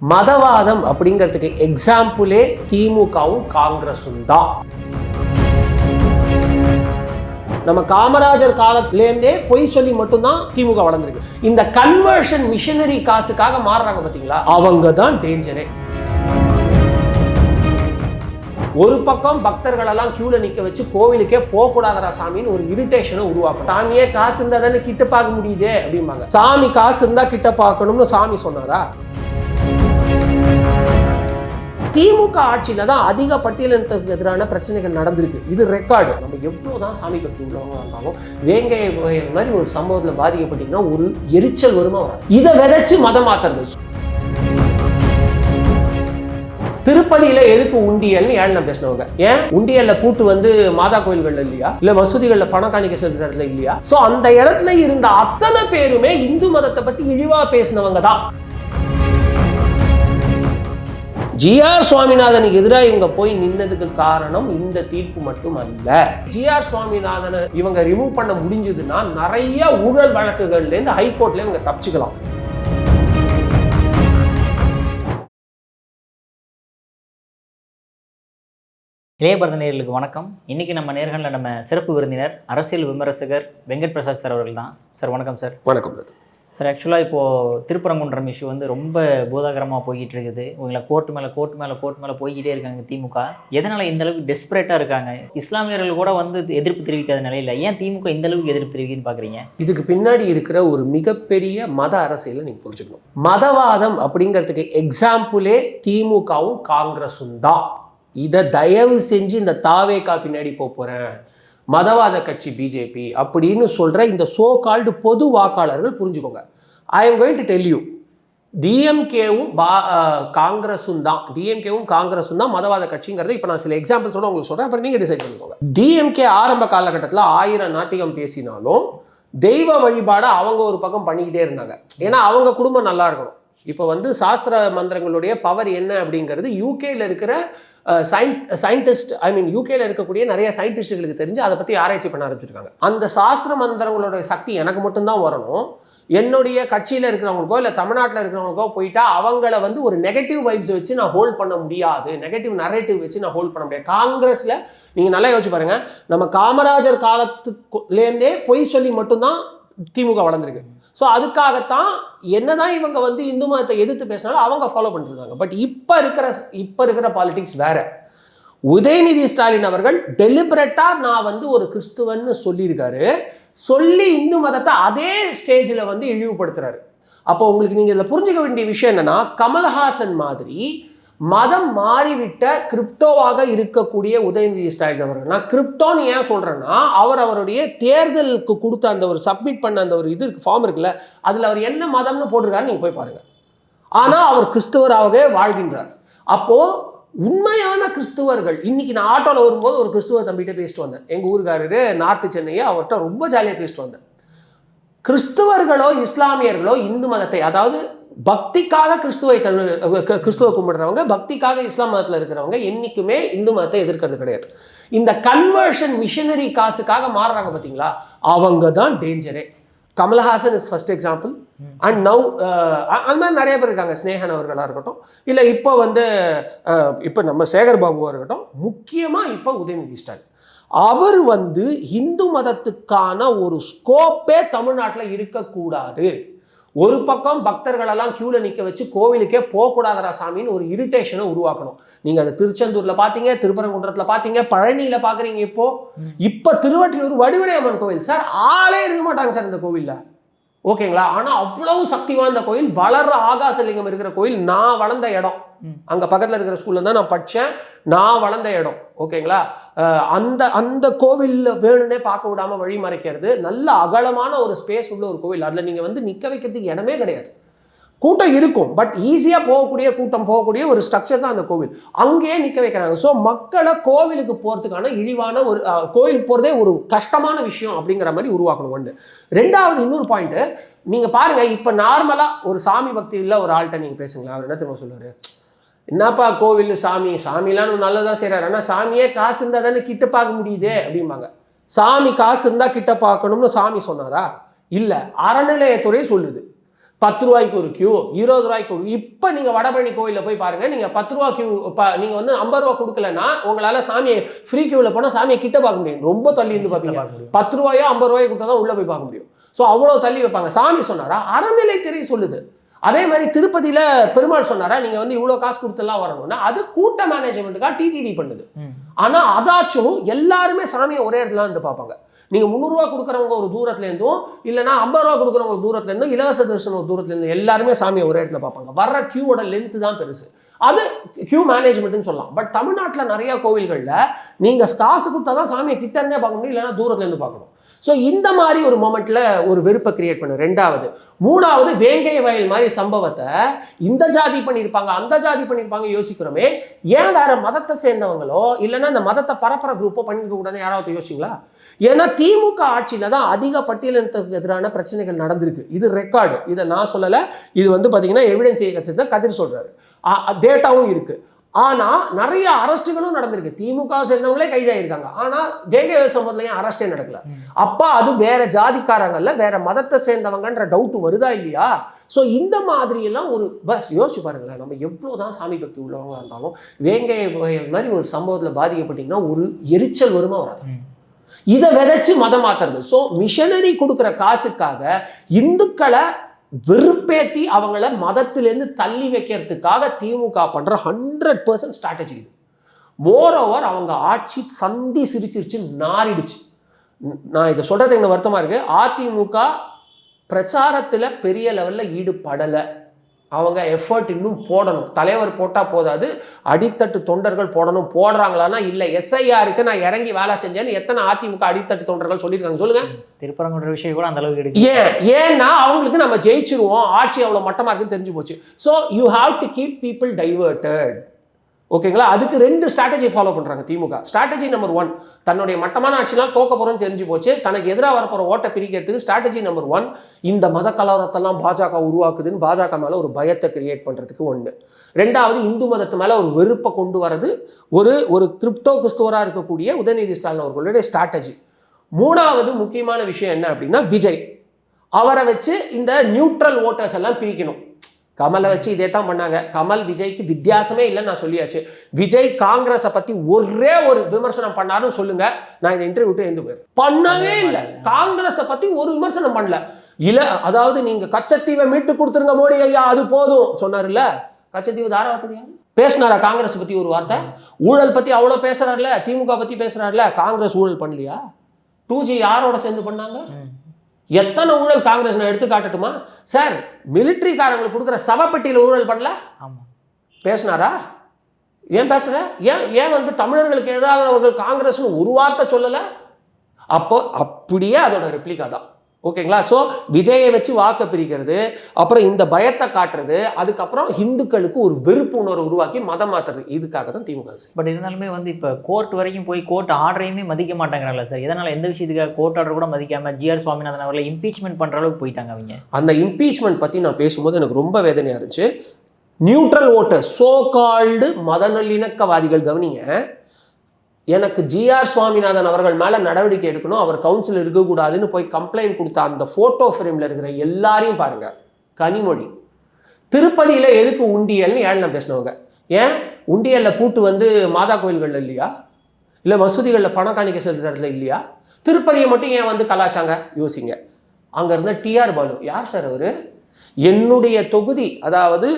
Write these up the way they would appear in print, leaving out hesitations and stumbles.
மதவாதம் அப்படிங்கிறதுக்கு எக்ஸாம்பிளே திமுகவும் காங்கிரஸும் தான். நம்ம காமராஜர் காலத்திலேருந்தே பொய் சொல்லி மட்டும்தான் திமுக வளர்ந்துருக்கு. இந்த கன்வர்ஷன் மிஷனரி காசுக்காக மாறுறாங்க பாத்தீங்களா, அவங்க தான் டேஞ்சரே. ஒரு பக்கம் பக்தர்கள் எல்லாம் கியூல நிக்க வச்சு கோவிலுக்கே போக கூடாதரா சாமின்னு ஒரு இரிட்டேஷனை உருவாக்கும். சாமியே காசு இருந்தா தானே கிட்ட பார்க்க முடியுதே அப்படிம்பாங்க. சாமி காசு இருந்தா கிட்ட பார்க்கணும்னு சாமி சொன்னாரா? திமுக ஆட்சியில தான் அதிக பட்டியலினத்துக்கு எதிரான பிரச்சனைகள் நடந்திருக்கு. இது ரெக்கார்டு. நம்ம எவ்வளவுதான் சாமி பக்தி உள்ளவங்க இருந்தாலும் வேங்கை மாதிரி ஒரு சம்பவத்துல பாதிக்கப்பட்டீங்கன்னா ஒரு எரிச்சல் வருமா வராது. இதை விதைச்சு மதம் மாத்துறது. திருப்பதியில எதுக்கு உண்டியல்னு ஏழனம் பேசினவங்க, ஏன் உண்டியல்ல கூட்டு வந்து மாதா கோயில்கள்ல இல்லையா, இல்ல மசூதிகள்ல பணம் காணிக்க செலுத்துற இடத்துல இல்லையா? சோ அந்த இடத்துல இருந்த அத்தனை பேருமே இந்து மதத்தை பத்தி இழிவா பேசினவங்க தான். ஜி.ஆர். சுவாமிநாதனுக்கு எதிராக இவங்க போய் நின்னதுக்கு காரணம் இந்த தீர்ப்பு மட்டும் அல்ல. ஜி.ஆர். சுவாமிநாதனை இவங்க ரிமூவ் பண்ண முடிஞ்சதுன்னா நிறைய ஊழல் வழக்குகள்ல இருந்து ஹைகோர்ட்ல இவங்க தப்பிச்சுக்கலாம். இளையபாரத நேயர்களுக்கு வணக்கம். இன்னைக்கு நம்ம நேர்களில் நம்ம சிறப்பு விருந்தினர் அரசியல் விமர்சகர் வெங்கட் பிரசாத் சார் அவர்கள் தான். சார் வணக்கம். சார் வணக்கம் சார். ஆக்சுவலாக இப்போது திருப்பரங்குன்றம் இஷ்யூ வந்து ரொம்ப பூதாகரமாக போய்கிட்டு இருக்குது. இவங்களை கோர்ட்டு மேலே போய்கிட்டே இருக்காங்க திமுக. எதனால் இந்த அளவுக்கு டெஸ்பரேட்டாக இருக்காங்க? இஸ்லாமியர்கள் கூட வந்து எதிர்ப்பு தெரிவிக்காத நிலையில் ஏன் திமுக இந்த அளவுக்கு எதிர்ப்பு தெரிவிக்குன்னு பார்க்குறீங்க? இதுக்கு பின்னாடி இருக்கிற ஒரு மிகப்பெரிய மத அரசியலை நீங்கள் புரிஞ்சுக்கணும். மதவாதம் அப்படிங்கிறதுக்கு எக்ஸாம்பிளே திமுகவும் காங்கிரஸும் தான். இதை தயவு செஞ்சு இந்த தாவேகா பின்னாடி போகிறேன், மதவாத கட்சி பிஜேபி அப்படின்னு சொல்ற இந்த சோ கால்டு பொது வாக்காளர்கள் புரிஞ்சுக்கோங்க. I am going to tell you, டிஎம்கேவும் காங்கிரஸும் தான் மதவாத கட்சிங்கிறது. இப்போ நான் சில எக்ஸாம்பிள்ஸோட உங்களுக்கு சொல்றேன், அப்புறம் நீங்க டிசைட் பண்ணிக்கோங்க. டிஎம்கே ஆரம்ப காலகட்டத்தில் 1000 நாத்திகம் பேசினாலும் தெய்வ வழிபாடை அவங்க ஒரு பக்கம் பண்ணிக்கிட்டே இருந்தாங்க. ஏன்னா அவங்க குடும்பம் நல்லா இருக்கணும். இப்போ வந்து சாஸ்திர மந்திரங்களுடைய பவர் என்ன அப்படிங்கிறது யூகேல இருக்கிற சயின்டிஸ்ட், யூகேல இருக்கக்கூடிய நிறைய சயின்டிஸ்டுகளுக்கு தெரிஞ்சு அதை பற்றி ஆராய்ச்சி பண்ண ஆரம்பிச்சிருக்காங்க. அந்த சாஸ்திர மந்திரங்களோட சக்தி எனக்கு மட்டும்தான் வரணும், என்னுடைய கட்சியில் இருக்கிறவங்களுக்கோ இல்லை தமிழ்நாட்டில் இருக்கிறவங்களுக்கோ போயிட்டா அவங்கள வந்து ஒரு நெகட்டிவ் வைப்ஸ் வச்சு நான் ஹோல்ட் பண்ண முடியாது, நெகட்டிவ் நரேட்டிவ் வச்சு நான் ஹோல்ட் பண்ண முடியாது. காங்கிரஸில் நீங்கள் நல்லா யோசிச்சு பாருங்க, நம்ம காமராஜர் காலத்துலேருந்தே பொய் சொல்லி மட்டும்தான் திமுக வளர்ந்துருக்கு. ஸோ அதுக்காகத்தான் என்னதான் இவங்க வந்து இந்து மதத்தை எதிர்த்து பேசினாலும் அவங்க ஃபாலோ பண்ணிருக்காங்க. பட் இப்போ இருக்கிற பாலிடிக்ஸ் வேற. உதயநிதி ஸ்டாலின் அவர்கள் டெலிபரேட்டா நான் வந்து ஒரு கிறிஸ்துவன்னு சொல்லியிருக்காரு, சொல்லி இந்து மதத்தை அதே ஸ்டேஜில் வந்து இழிவுபடுத்துறாரு. அப்போ உங்களுக்கு நீங்க இதில் புரிஞ்சுக்க வேண்டிய விஷயம் என்னன்னா, கமல்ஹாசன் மாதிரி மதம் மாறிவிட்ட கிரிப்டோவாக இருக்கக்கூடிய உதயநிதி ஸ்டாலின் அவர்கள், நான் கிரிப்டோன்னு ஏன் சொல்றேன்னா, அவருடைய தேர்தலுக்கு கொடுத்த அந்த ஒரு சப்மிட் பண்ண அந்த ஒரு இது ஃபார்ம் இருக்குல்ல, அதுல அவர் என்ன மதம்னு போட்டிருக்காரு நீங்க போய் பாருங்க. ஆனா அவர் கிறிஸ்துவராகவே வாழ்கின்றார். அப்போ உண்மையான கிறிஸ்துவர்கள், இன்னைக்கு நான் ஆட்டோல வரும்போது ஒரு கிறிஸ்துவ தம்பிகிட்ட பேசிட்டு வந்தேன், எங்க ஊருக்காரரு நார்த்து சென்னையை, அவர்கிட்ட ரொம்ப ஜாலியாக பேசிட்டு வந்தேன். கிறிஸ்துவர்களோ இஸ்லாமியர்களோ இந்து மதத்தை, அதாவது பக்திக்காக கிறிஸ்துவ கும்பிடுறவங்க, பக்திக்காக இஸ்லாம் மதத்தில் இருக்கிறவங்க என்னைக்குமே இந்து மதத்தை எதிர்க்கிறது கிடையாது. இந்த கன்வர்ஷன் மிஷனரி காசுக்காக மாறுறாங்க பார்த்தீங்களா, அவங்க தான் டேஞ்சரே. Kamal Haasan is first example. And now அந்த மாதிரி நிறைய பேர் இருக்காங்க. ஸ்னேகன் அவர்களாக இருக்கட்டும், இல்லை இப்போ நம்ம சேகர் பாபுவாக இருக்கட்டும், முக்கியமாக இப்போ உதயநிதி ஸ்டாலின் அவர் வந்து இந்து மதத்துக்கான ஒரு ஸ்கோப்பே தமிழ்நாட்டில் இருக்கக்கூடாது. ஒரு பக்கம் பக்தர்கள் எல்லாம் கியூல நிக்க வச்சு கோவிலுக்கே போக கூடாதரா சாமின்னு ஒரு இரிட்டேஷனை உருவாக்கணும். நீங்க அதை திருச்செந்தூர்ல பாத்தீங்க, திருப்பரங்குன்றத்துல பாத்தீங்க, பழனியில பாக்குறீங்க, இப்ப திருவற்றியூர் வடிவுடையம்மன் கோவில் சார், ஆளே இருக்க மாட்டாங்க சார் இந்த கோவில்ல, ஓகேங்களா? ஆனா அவ்வளவு சக்தி வாய்ந்த கோயில், வளர்ற ஆகாசலிங்கம் இருக்கிற கோயில், நான் வளர்ந்த இடம், அங்க பக்கத்துல இருக்கிற ஸ்கூல்ல தான் நான் படிச்சேன், நான் வளர்ந்த இடம், ஓகேங்களா? அந்த கோவில்ல வேணும்னே பார்க்க விடாம வழி மறைக்கிறது, நல்ல அகலமான ஒரு ஸ்பேஸ் உள்ள ஒரு கோவில், அதுல நீங்க வந்து நிக்க வைக்கிறதுக்கு இடமே கிடையாது. கூட்டம் இருக்கும், பட் ஈஸியா போகக்கூடிய ஒரு ஸ்ட்ரக்சர் தான் அந்த கோவில், அங்கேயே நிக்க வைக்கிறாங்க. ஸோ மக்களை கோவிலுக்கு போறதுக்கான இழிவான ஒரு கோவிலுக்கு போறதே ஒரு கஷ்டமான விஷயம் அப்படிங்கிற மாதிரி உருவாக்கணும். ஒன்று. ரெண்டாவது, இன்னொரு பாயிண்ட் நீங்க பாருங்க, இப்ப நார்மலா ஒரு சாமி பக்தி இல்ல ஒரு ஆள்கிட்ட நீங்க பேசுங்களேன், அவர் என்ன தெரியுமா சொல்லுவாரு, என்னப்பா கோவில் சாமிலாம் நல்லதான் செய்யறாரு, ஆனா சாமியே காசு இருந்தா தானே கிட்ட பார்க்க முடியுதே அப்படிம்பாங்க. சாமி காசு இருந்தா கிட்ட பார்க்கணும்னு சாமி சொன்னாரா? இல்ல, அறநிலையத்துறை சொல்லுது. 10 ரூபாய்க்கு ஒரு கியூ, 20 ரூபாய்க்கு ஒரு. இப்போ நீங்கள் வடபழனி கோயிலில் போய் பாருங்க, நீங்கள் 10 ரூபா கியூ, நீங்கள் வந்து 50 ரூபா கொடுக்கலன்னா உங்களால் சாமியை ஃப்ரீ கியூவில் போனால் சாமியை கிட்ட பார்க்க முடியும். ரொம்ப தள்ளி இருந்து பார்த்தீங்க, 10 ரூபாயோ 50 ரூபாயோ கொடுத்தா தான் உள்ளே போய் பார்க்க முடியும். ஸோ அவ்வளோ தள்ளி வைப்பாங்க. சாமி சொன்னாரா? அறநிலைத்துறை சொல்லுது. அதே மாதிரி திருப்பதியில் பெருமாள் சொன்னாரா நீங்கள் வந்து இவ்வளோ காசு கொடுத்துலாம் வரணும்னா அது கூட்ட மேனேஜ்மெண்ட்டுக்காக டிடிடி பண்ணுது. ஆனால் அதாச்சும் எல்லாருமே சாமியை ஒரே இடத்துல இருந்து பார்ப்பாங்க. நீங்கள் 300 ரூபா கொடுக்குறவங்க ஒரு தூரத்துலேருந்தும், இல்லைனா 50 ரூபா கொடுக்குறவங்க ஒரு தூரத்துலேருந்தும், இலவச தரிசனம் ஒரு தூரத்துலேருந்து, எல்லாருமே சாமியை ஒரே இடத்துல பார்ப்பாங்க. வர்ற கியூவோட லென்த்து தான் பெருசு. அது கியூ மேனேஜ்மெண்ட்னு சொல்லலாம். பட் தமிழ்நாட்டில் நிறைய கோவில்களில் நீங்கள் காசு கொடுத்தா தான் சாமியை கிட்ட இருந்தே பார்க்க முடியும், இல்லைனா தூரத்துலேருந்து பார்க்கணும். ஸோ இந்த மாதிரி ஒரு மொமெண்ட்டில் ஒரு வெறுப்பை கிரியேட் பண்ணு. 2வது. 3வது, வேங்கை வயல் மாதிரி சம்பவத்தை இந்த ஜாதி பண்ணியிருப்பாங்க, அந்த ஜாதி பண்ணியிருப்பாங்க யோசிக்கிறோமே, ஏன் வேற மதத்தை சேர்ந்தவங்களோ இல்லைன்னா இந்த மதத்தை பரப்புற குரூப்போ பண்ணிருக்க கூடாதுன்னு யாராவது யோசிங்களா? ஏன்னா திமுக ஆட்சியில் தான் அதிக பட்டியலினத்துக்கு எதிரான பிரச்சனைகள் நடந்திருக்கு. இது ரெக்கார்டு, இதை நான் சொல்லலை. இது வந்து பார்த்தீங்கன்னா எவிடன்ஸ் இயக்கத்துக்கு கதிர் சொல்றாரு, டேட்டாவும் இருக்கு. ஆனால் நிறைய அரெஸ்ட்டுகளும் நடந்திருக்கு. திமுக சேர்ந்தவங்களே கைதாயிருக்காங்க. ஆனால் வேங்கை வயல் சம்பவத்தில் ஏன் அரெஸ்டே நடக்கல? அப்போ அது வேற ஜாதிக்காரங்கள்ல வேற மதத்தை சேர்ந்தவங்கன்ற டவுட் வருதா இல்லையா? ஸோ இந்த மாதிரி எல்லாம் ஒரு பஸ் யோசிச்சு பாருங்களேன். நம்ம எவ்வளோதான் சாமி பக்தி உள்ளவங்க இருந்தாலும் வேங்கை வயல் மாதிரி ஒரு சம்பவத்தில் பாதிக்கப்பட்டீங்கன்னா ஒரு எரிச்சல் வருமா வராது? இதை விதைச்சு மதம் மாத்துறது. ஸோ மிஷனரி கொடுக்குற காசுக்காக இந்துக்களை வெறுப்பேத்தி அவங்கள மதத்திலேருந்து தள்ளி வைக்கிறதுக்காக திமுக பண்ற 100% ஸ்ட்ராட்டஜி இது. மோரோவர் அவங்க ஆட்சி சந்தி சிரிச்சிருச்சு, நாரிடுச்சு. நான் இதை சொல்றது எனக்கு வருத்தமா இருக்கு. அதிமுக பிரச்சாரத்துல பெரிய லெவல்ல ஈடுபடலை. அவங்க எஃபர்ட் இன்னும் போடணும். தலைவர் போட்டால் போதாது, அடித்தட்டு தொண்டர்கள் போடணும். போடுறாங்களான்னா இல்லை. SIRக்கு நான் இறங்கி வேலை செஞ்சேன்னு எத்தனை அதிமுக அடித்தட்டு தொண்டர்கள் சொல்லியிருக்காங்க சொல்லுங்க? திருப்பரங்குன்ற விஷயம் கூட அந்த அளவுக்கு இருக்கு. ஏன்னா அவங்களுக்கு நம்ம ஜெயிச்சிருவோம், ஆட்சி அவ்வளோ மட்டமாக இருக்குன்னு தெரிஞ்சு போச்சு. So you have to keep people diverted. ஓகேங்களா? அதுக்கு 2 ஸ்ட்ராட்டஜி ஃபாலோ பண்ணுறாங்க திமுக. ஸ்ட்ராட்டஜி நம்பர் 1, தன்னுடைய மட்டமான ஆட்சினால் தோக்க போகிறோன்னு தெரிஞ்சு போச்சு, தனக்கு எதிராக வரப்போகிற ஓட்டை பிரிக்கிறதுக்கு ஸ்ட்ராட்டஜி நம்பர் 1 இந்த மத கலவரத்தெல்லாம் பாஜக உருவாக்குதுன்னு பாஜக மேலே ஒரு பயத்தை கிரியேட் பண்ணுறதுக்கு 1. 2வது, இந்து மதத்து மேலே ஒரு வெறுப்பை கொண்டு வரது ஒரு கிரிப்டோ கிறிஸ்துவராக இருக்கக்கூடிய உதயநிதி ஸ்டாலின் அவர்களுடைய ஸ்ட்ராட்டஜி. 3வது முக்கியமான விஷயம் என்ன அப்படின்னா விஜய். அவரை வச்சு இந்த நியூட்ரல் ஓட்டர்ஸ் எல்லாம் பிரிக்கணும். கமலை வச்சு இதே தான் பண்ணாங்க. கமல் விஜய்க்கு வித்தியாசமே இல்லைன்னு நான் சொல்லியாச்சு. விஜய் காங்கிரஸை பத்தி ஒரே ஒரு விமர்சனம் பண்ணாருன்னு சொல்லுங்க, நான் இந்த இன்டர்வியூ எழுந்து போயிருக்கேன். பண்ணவே இல்லை. காங்கிரஸை பத்தி ஒரு விமர்சனம் பண்ணல. இல்ல, அதாவது நீங்க கச்சத்தீவை மீட்டு கொடுத்துருங்க மோடி ஐயா, அது போதும் சொன்னார்ல. கச்சத்தீவு தாராளத்துக்கு பேசினாரா காங்கிரஸ் பத்தி ஒரு வார்த்தை? ஊழல் பத்தி அவ்வளோ பேசுறாருல, திமுக பத்தி பேசுறாருல. காங்கிரஸ் ஊழல் பண்ணலையா? 2G யாரோட சேர்ந்து பண்ணாங்க? எத்தனை ஊழல் காங்கிரஸ் நான் எடுத்து காட்டட்டுமா சார்? மிலிட்ரிக்காரங்களுக்கு கொடுக்குற சவப்பெட்டியில் ஊழல் பண்ணல, பேசினாரா? ஏன் பேசுற? ஏன் வந்து தமிழர்களுக்கு ஏதாவது அவர்கள் காங்கிரஸ்னு ஒரு வார்த்தை சொல்லலை? அப்போ அப்படியே அதோட ரெப்ளிகா தான். ஓகேங்களா? ஸோ விஜயை வச்சு வாக்க பிரிக்கிறது, அப்புறம் இந்த பயத்தை காட்டுறது, அதுக்கப்புறம் இந்துக்களுக்கு ஒரு வெறுப்பு உணர்வு உருவாக்கி மதம் மாத்துறது, இதுக்காக தான் திமுக. பட் இருந்தாலுமே வந்து இப்போ கோர்ட் வரைக்கும் போய் கோர்ட் ஆர்டரையுமே மதிக்க மாட்டாங்கிறாங்களா சார்? இதனால் எந்த விஷயத்துக்காக கோர்ட் ஆர்டர் கூட மதிக்காம GR சுவாமிநாதன் அவர்களை இம்பீச்மெண்ட் பண்ணுற அளவுக்கு போயிட்டாங்க அவங்க. அந்த இம்பீச்மெண்ட் பற்றி நான் பேசும்போது எனக்கு ரொம்ப வேதனையாக இருந்துச்சு. நியூட்ரல் ஓட்டர், சோ கால்டு மத நல்லிணக்கவாதிகள், கவனிங்க, எனக்கு GR சுவாமிநாதன் அவர்கள் மேலே நடவடிக்கை எடுக்கணும், அவர் கவுன்சில் இருக்கக்கூடாதுன்னு போய் கம்ப்ளைண்ட் கொடுத்த அந்த ஃபோட்டோ ஃப்ரேமில் இருக்கிற எல்லாரையும் பாருங்க. கனிமொழி திருப்பதியில் எதுக்கு உண்டியல்னு ஏழனம் பேசினவங்க. ஏன் உண்டியலில் பூட்டு வந்து மாதா கோயில்களில் இல்லையா? இல்லை மசூதிகளில் பணம் காணிக்க செலுத்துறதுல இல்லையா? திருப்பதியை மட்டும் ஏன் வந்து கலாச்சாங்க? யோசிங்க. அங்கே இருந்த TR பாலு, யார் சார் அவர்? என்னுடைய தொகுதி, அதாவது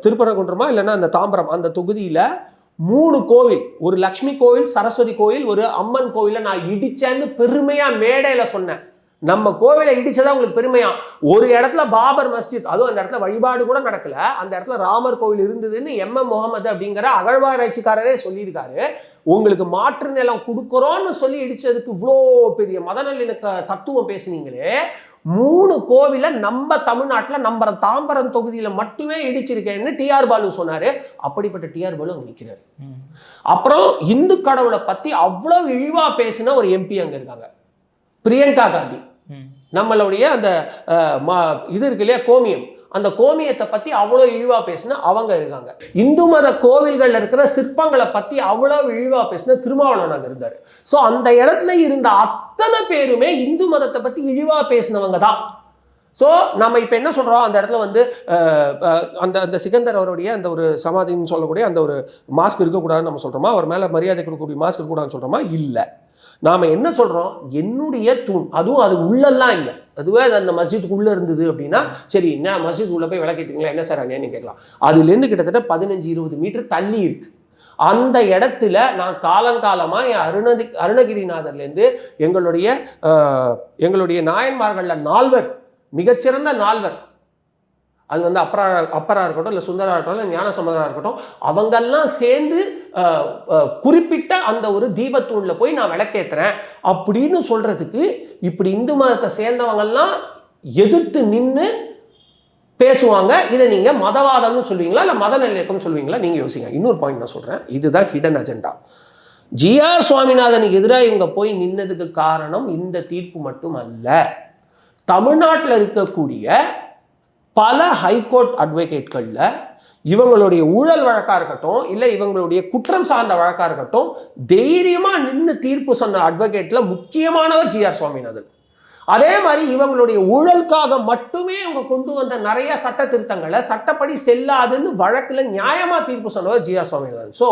திருப்பரங்குன்றமா இல்லைன்னா அந்த தாம்பரம், அந்த தொகுதியில் 3 கோவில், ஒரு லக்ஷ்மி கோவில், சரஸ்வதி கோவில், ஒரு அம்மன் கோவிலை நான் இடிச்சேன்னு பெருமையா மேடையில சொன்னேன். நம்ம கோவிலை இடிச்சதா உங்களுக்கு பெருமையா? ஒரு இடத்துல பாபர் மஸ்ஜித், அதுவும் அந்த இடத்துல வழிபாடு கூட நடக்கல, அந்த இடத்துல ராமர் கோவில் இருந்ததுன்னு MM முகமது அப்படிங்கிற அகழ்வாராய்ச்சிக்காரரே சொல்லியிருக்காரு. உங்களுக்கு மாற்று நிலம் கொடுக்குறோன்னு சொல்லி இடிச்சதுக்கு இவ்வளோ பெரிய மத நல்லிணக்க தத்துவம் பேசுனீங்களே. 3 கோவில நம்ம தமிழ்நாட்டில் நம்ம தாம்பரம் தொகுதியில் மட்டுமே இடிச்சிருக்கேன்னு TR பாலு சொன்னாரு. அப்படிப்பட்ட TR பாலு அங்கே நிற்கிறாரு. அப்புறம் இந்து கடவுளை பத்தி அவ்வளவு இழிவா பேசின ஒரு MP அங்க இருக்காங்க, பிரியங்கா காந்தி. நம்மளுடைய அந்த இது இருக்கு இல்லையா, கோமியம், அந்த கோமியத்தை பத்தி அவ்வளோ இழிவா பேசின அவங்க இருக்காங்க. இந்து மத கோவில்கள்ல இருக்கிற சிற்பங்களை பத்தி அவ்வளோ இழிவா பேசின திருமாவளவன் அங்க இருந்தாரு. ஸோ அந்த இடத்துல இருந்த அத்தனை பேருமே இந்து மதத்தை பத்தி இழிவா பேசினவங்க தான். ஸோ நம்ம இப்போ என்ன சொல்கிறோம், அந்த இடத்துல வந்து அந்த அந்த சிகந்தர் அவருடைய அந்த ஒரு சமாதின்னு சொல்லக்கூடிய அந்த ஒரு மாஸ்க் இருக்கக்கூடாதுன்னு நம்ம சொல்கிறோமா, அவர் மேலே மரியாதை கொடுக்கக்கூடிய மாஸ்க் இருக்கக்கூடாதுன்னு சொல்கிறோமா? இல்லை. நாம் என்ன சொல்கிறோம், என்னுடைய தூண், அதுவும் அது உள்ளெல்லாம் இல்லை, அதுவே அந்த மஸ்ஜிதுக்கு உள்ளே இருந்தது அப்படின்னா சரி, என்ன மஸ்ஜித் உள்ளே போய் விளக்கேற்றிங்களா என்ன சார் அண்ணேன்னு கேட்கலாம். அதுலேருந்து கிட்டத்தட்ட 15-20 மீட்டர் தள்ளி இருக்குது. அந்த இடத்துல நான் காலங்காலமாக என் அருணகிரிநாதர்லேருந்து எங்களுடைய நாயன்மார்களில் 4 மிகச்சிறந்த 4, அது வந்து அப்பரா இருக்கட்டும், இல்லை சுந்தரா இருக்கட்டும், இல்லை ஞானசம்பந்தரா இருக்கட்டும், அவங்கெல்லாம் சேர்ந்து குறிப்பிட்ட அந்த ஒரு தீபத்தூணில் போய் நான் விளக்கேற்றுறேன் அப்படின்னு சொல்கிறதுக்கு இப்படி இந்து மதத்தை சேர்ந்தவங்கெல்லாம் எதிர்த்து நின்று பேசுவாங்க. இதை நீங்கள் மதவாதம்னு சொல்லுவீங்களா, இல்லை மத நல்லிணக்கம் சொல்லுவீங்களா? நீங்கள் யோசிங்க. இன்னொரு பாயிண்ட் நான் சொல்கிறேன், இதுதான் ஹிடன் அஜெண்டா. ஜிஆர் சுவாமிநாதனுக்கு எதிராக இவங்க போய் நின்னதுக்கு காரணம் இந்த தீர்ப்பு மட்டும் அல்ல. தமிழ்நாட்டில் இருக்கக்கூடிய பல ஹைகோர்ட் அட்வொகேட்களில் இவங்களுடைய ஊழல் வழக்காக இருக்கட்டும், இல்லை இவங்களுடைய குற்றம் சார்ந்த வழக்காக இருக்கட்டும், தைரியமாக நின்று தீர்ப்பு சொன்ன அட்வொகேட்டில் முக்கியமானவர் ஜிஆர் சுவாமிநாதன். அதே மாதிரி இவங்களுடைய ஊழலுக்காக மட்டுமே இவங்க கொண்டு வந்த நிறைய சட்ட திருத்தங்களை சட்டப்படி செல்லாதுன்னு வழக்கில் நியாயமாக தீர்ப்பு சொன்னவர் ஜிஆர் சுவாமிநாதன். ஸோ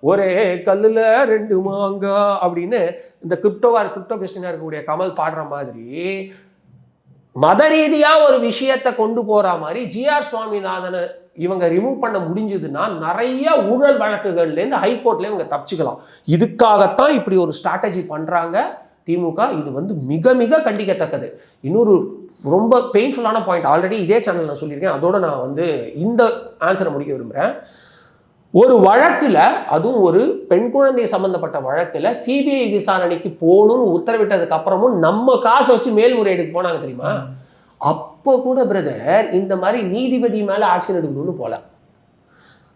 ஒரே கல்லில் 2 மாங்கா அப்படின்னு இந்த கிரிப்டோ கிறிஸ்டினாக இருக்கக்கூடிய கமல் பாடுற மாதிரி மத ரீதியாக ஒரு விஷயத்தை கொண்டு போகிற மாதிரி ஜிஆர் சுவாமிநாதனை இவங்க ரிமூவ் பண்ண முடிஞ்சதுன்னா நிறைய ஊழல் வழக்குகள்லேருந்து ஹைகோர்ட்ல இவங்க தப்பிச்சுக்கலாம். இதுக்காகத்தான் இப்படி ஒரு ஸ்ட்ராட்டஜி பண்ணுறாங்க திமுக. இது வந்து மிக மிக கண்டிக்கத்தக்கது. இன்னொரு ரொம்ப பெயின்ஃபுல்லான பாயிண்ட் ஆல்ரெடி இதே சேனல் நான் சொல்லியிருக்கேன், அதோட நான் வந்து இந்த ஆன்சரை முடிக்க விரும்புகிறேன். ஒரு வழக்கில், அதுவும் ஒரு பெண் குழந்தை சம்பந்தப்பட்ட வழக்கில் சிபிஐ விசாரணைக்கு போகணும்னு உத்தரவிட்டதுக்கு அப்புறமும் நம்ம காசை வச்சு மேல்முறையீடுக்கு போனாங்க தெரியுமா? அப்போ கூட பிரதர் இந்த மாதிரி நீதிபதி மேலே ஆக்ஷன் எடுக்கணும்னு போல,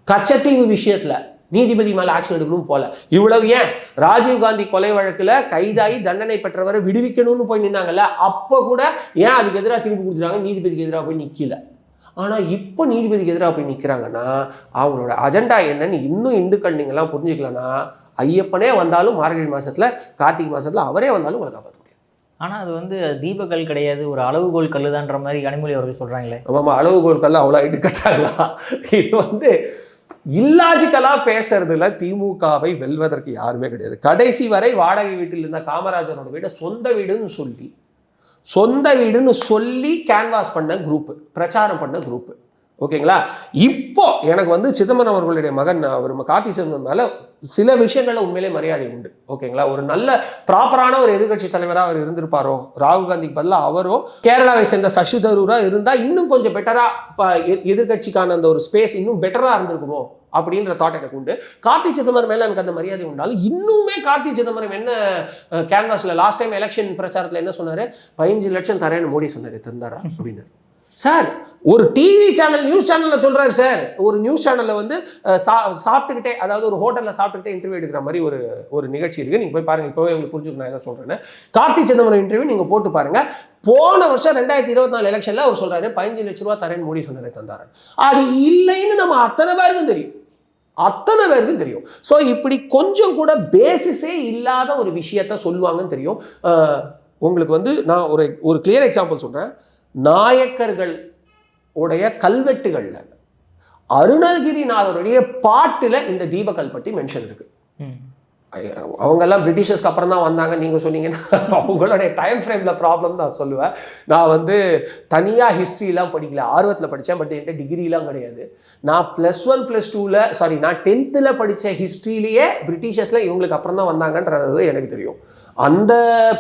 கச்சத்தீவு விஷயத்தில் நீதிபதி மேலே ஆக்ஷன் எடுக்கணும் போல. இவ்வளவு ஏன் ராஜீவ்காந்தி கொலை வழக்கில் கைதாகி தண்டனை பெற்றவரை விடுவிக்கணும்னு போய் நின்னாங்கல்ல, அப்போ கூட ஏன் அதுக்கு எதிராக திருப்பி கொடுத்துட்டாங்க, நீதிபதிக்கு எதிராக போய் நிற்கல. ஆனால் இப்போ நீதிபதிக்கு எதிராக போய் நிற்கிறாங்கன்னா அவங்களோட அஜெண்டா என்னன்னு இன்னும் இந்துக்கள் நீங்கள்லாம் புரிஞ்சுக்கலன்னா, ஐயப்பனே வந்தாலும் மார்கழி மாதத்தில், கார்த்திகை மாதத்தில் அவரே வந்தாலும் உங்களை காப்பாற்ற முடியும். ஆனால் அது வந்து தீபக்கல் கிடையாது, ஒரு அளவுகோல் கல்லுதான்ற மாதிரி கனிமொழி அவர்கள் சொல்கிறாங்களே. ஆமாம், அளவுகோல் கல் அவ்வளோ எடுக்கட்டாங்களா? இது வந்து இல்லாஜிக்கலாக பேசுறதுல திமுகவை வெல்வதற்கு யாருமே கிடையாது. கடைசி வரை வாடகை வீட்டில் இருந்த காமராஜரோட வீடை சொந்த வீடுன்னு சொல்லி கேன்வாஸ் பண்ண குரூப்பு, பிரச்சாரம் பண்ண குரூப்பு. ஓகேங்களா? இப்போ எனக்கு வந்து சிதம்பரம் அவர்களுடைய மகன் அவர் கார்த்தி சிதம்பரம் மேலே சில விஷயங்கள்ல உண்மையிலே மரியாதை உண்டு. ஓகேங்களா? ஒரு நல்ல ப்ராப்பரான ஒரு எதிர்கட்சி தலைவராக அவர் இருந்திருப்பாரோ, ராகுல் காந்திக்கு பதிலாக அவரோ கேரளாவை சேர்ந்த சசி தரூராக இருந்தால் இன்னும் கொஞ்சம் பெட்டராக எதிர்கட்சிக்கான அந்த ஒரு ஸ்பேஸ் இன்னும் பெட்டராக இருந்திருக்குமோ அப்படின்ற தாட் எனக்கு உண்டு. கார்த்தி சிதம்பரம் மேலே எனக்கு அந்த மரியாதை உண்டாலும் இன்னுமே கார்த்தி சிதம்பரம் என்ன கேன்வாஸில் லாஸ்ட் டைம் எலெக்ஷன் பிரச்சாரத்தில் என்ன சொன்னார், 15 லட்சம் தரேன்னு மோடி சொன்னார், தந்தாரா அப்படின்னு. சார் ஒரு டிவி சேனல் நியூஸ் சேனலில் சொல்கிறாரு சார், ஒரு நியூஸ் சேனலில் வந்து சாப்பிட்டுக்கிட்டே, அதாவது ஒரு ஹோட்டலில் சாப்பிட்டுக்கிட்டே இன்டர்வியூ எடுக்கிற மாதிரி ஒரு நிகழ்ச்சி இருக்குது, நீங்கள் போய் பாருங்கள். இப்போவே உங்களுக்கு புரிஞ்சுக்கணும் நான் என்ன சொல்கிறேன்னு. கார்த்தி சிதம்பரம் இன்டர்வியூ நீங்கள் போட்டு பாருங்கள். போன வருஷம் 2024 எலெக்ஷனில் அவர் சொல்கிறாரு 15 லட்ச ரூபா தரேன்னு மோடி சொன்னார், தந்தாரு. அது இல்லைன்னு நம்ம அத்தனை பேருக்கும் தெரியும். ஸோ இப்படி கொஞ்சம் கூட பேசிஸே இல்லாத ஒரு விஷயத்த சொல்லுவாங்கன்னு தெரியும். உங்களுக்கு வந்து நான் ஒரு கிளியர் எக்ஸாம்பிள் சொல்கிறேன். நாயக்கர்கள் உடைய கல்வெட்டுகள்ல அருணகிரிநாதருடைய பாட்டுல இந்த தீபக்கல் பற்றி மென்ஷன் இருக்கு. அவங்கெல்லாம் பிரிட்டிஷர்ஸ்க்கு அப்புறம் தான் வந்தாங்க நீங்க சொன்னீங்கன்னா அவங்களுடைய டைம் ஃப்ரேம்ல ப்ராப்ளம் தான் சொல்லுவேன். நான் வந்து தனியா ஹிஸ்ட்ரிலாம் படிக்கல, ஆர்வத்தில் படித்தேன். பட் என்கிட்ட டிகிரிலாம் கிடையாது. நான் +1 +2ல நான் 10th படித்த ஹிஸ்ட்ரியிலேயே பிரிட்டிஷர்ஸ்ல இவங்களுக்கு அப்புறம் தான் வந்தாங்கன்றது எனக்கு தெரியும். அந்த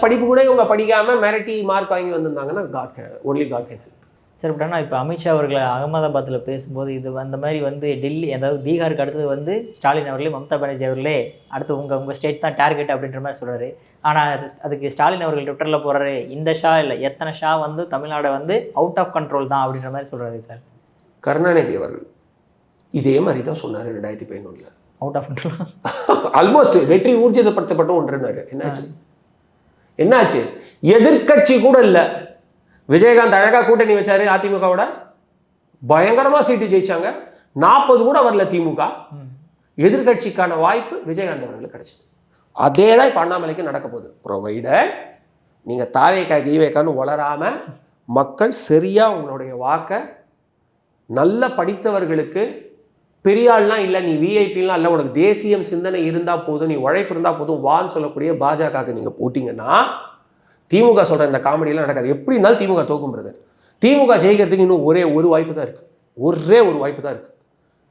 படிப்பு கூட இவங்க படிக்காம மிரட்டி மார்க் வாங்கி வந்திருந்தாங்கன்னா ஒன்லி காட் கேன் ஹெல்ப். சரி, பட் ஆனால் இப்போ அமித்ஷா அவர்களை அகமதாபாத்தில் பேசும்போது இது அந்த மாதிரி வந்து டெல்லி, அதாவது பீகாருக்கு அடுத்தது வந்து ஸ்டாலின் அவர்களே, மம்தா பானர்ஜி அவர்களே அடுத்து உங்கள் ஸ்டேட் தான் டார்கெட் அப்படின்ற மாதிரி சொல்கிறாரு. ஆனால் அதுக்கு ஸ்டாலின் அவர்கள் ட்விட்டரில் போகிறாரு, இந்த ஷா இல்லை எத்தனை ஷா வந்து தமிழ்நாடை வந்து அவுட் ஆஃப் கண்ட்ரோல் தான் அப்படின்ற மாதிரி சொல்கிறாரு. சார் கருணாநிதி அவர்கள் இதே மாதிரி தான் சொன்னார் 2011. அவுட் ஆஃப் கண்ட்ரோல் ஆல்மோஸ்ட் வெற்றி ஊர்ஜிதப்படுத்தப்பட்ட ஒன்றுனாரு. என்னாச்சு? எதிர்கட்சி கூட இல்லை. விஜயகாந்த் அழகா கூட்டணி வச்சாரு அதிமுகவோட, பயங்கரமா சீட்டு ஜெயிச்சாங்க. 40 கூட வரல திமுக. எதிர்கட்சிக்கான வாய்ப்பு விஜயகாந்த் அவர்களுக்கு கிடைச்சது. அதே தான் இப்போ அண்ணாமலைக்கு நடக்க போகுது. ப்ரொவைடர் நீங்க தாவேக்கா கீவேக்கான்னு வளராம மக்கள் சரியாக உங்களுடைய வாக்கை நல்ல படித்தவர்களுக்கு, பெரிய ஆள்லாம் இல்லை, நீ விஐபிலாம் இல்லை, உனக்கு தேசியம் சிந்தனை இருந்தால் போதும், நீ உழைப்பு இருந்தால் போதும் வான்னு சொல்லக்கூடிய பாஜகவுக்கு நீங்கள் போட்டிங்கன்னா திமுக சொல்கிற இந்த காமெடியெல்லாம் நடக்காது. எப்படி இருந்தாலும் திமுக தோக்கும் பிரதர். திமுக ஜெயிக்கிறதுக்கு இன்னும் ஒரு வாய்ப்பு தான் இருக்குது. ஒரே ஒரு வாய்ப்பு தான் இருக்குது.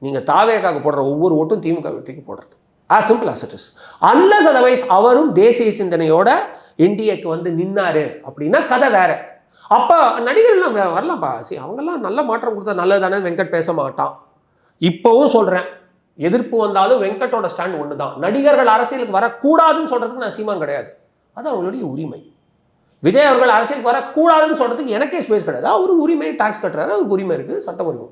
நீங்கள் தாவேக்காக போடுற ஒவ்வொரு ஓட்டும் திமுக வெற்றிக்கு போடுறது. as simple as it is. unless otherwise அவரும் தேசிய சிந்தனையோட என்டிஏக்கு வந்து நின்னாரு அப்படின்னா கதை வேற. அப்போ நடிகர்லாம் வரலாம்ப்பா. சரி, அவங்கெல்லாம் நல்ல மாற்றம் கொடுத்தா நல்லது தானே. வெங்கட் பேச மாட்டான். இப்போவும் சொல்கிறேன், எதிர்ப்பு வந்தாலும் வெங்கட்டோட ஸ்டாண்ட் ஒன்று தான். நடிகர்கள் அரசியலுக்கு வரக்கூடாதுன்னு சொல்கிறதுக்கு நான் சீமான் கிடையாது. அது அவங்களுடைய உரிமை. விஜய் அவர்கள் அரசியலுக்கு வரக்கூடாதுன்னு சொல்கிறதுக்கு எனக்கே ஸ்பேஸ் கிடையாது. அவரு உரிமை, டாக்ஸ் கட்டுறாரு, அவருக்கு உரிமை இருக்குது, சட்டம் உரிமை.